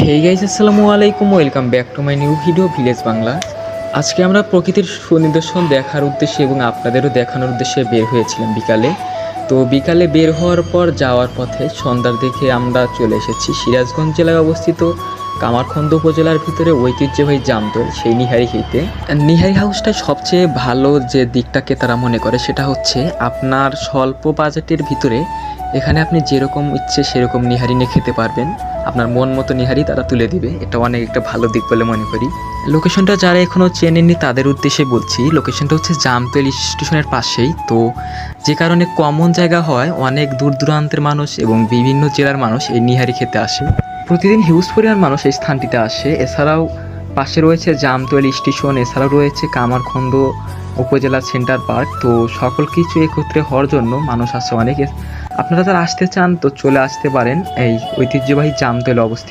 Hey guys, আসসালামু আলাইকুম, welcome back to my new video village Bangla. আজকে আমরা প্রকৃতির সুনিদর্শন দেখার উদ্দেশ্যে এবং আপনাদেরও দেখানোর উদ্দেশ্যে বের হয়েছিলাম বিকালে। তো বিকালে বের হওয়ার পর যাওয়ার পথে সন্ধ্যার দিকে আমরা চলে এসেছি সিরাজগঞ্জ জেলায় অবস্থিত কামারখন্দ উপজেলার ভিতরে ঐতিহ্যবাহী জামতল সেই নিহারি খেতে। নিহারি হাউসটা সবচেয়ে ভালো যে দিকটাকে তারা মনে করে সেটা হচ্ছে আপনার স্বল্প বাজেটের ভিতরে এখানে আপনি যেরকম ইচ্ছে সেরকম নিহারি নিয়ে খেতে পারবেন। আপনার মন মতো নিহারি তারা তুলে দিবে, এটা অনেক একটা ভালো দিক বলে মনে করি। লোকেশনটা যারা এখনও চেনেননি তাদের উদ্দেশ্যে বলছি, লোকেশনটা হচ্ছে জামতল স্টেশনের পাশেই। তো যে কারণে কমন জায়গা হয়, অনেক দূর দূরান্তের মানুষ এবং বিভিন্ন জেলার মানুষ এই নিহারি খেতে আসে। প্রতিদিন হিউজ পরিমাণ মানুষ এই স্থানটিতে আসে। এছাড়াও পাশে রয়েছে জামতল স্টেশন, এছাড়াও রয়েছে কামারখন্দ উপজেলা সেন্টার পার্ক। তো সকল কিছু একত্রে হওয়ার জন্য মানুষ আসে অনেক। আপনারা যারা আসতে চান তো চলে আসতে পারেন এই ঐতিহ্যবাহী জামতলে অবস্থিত।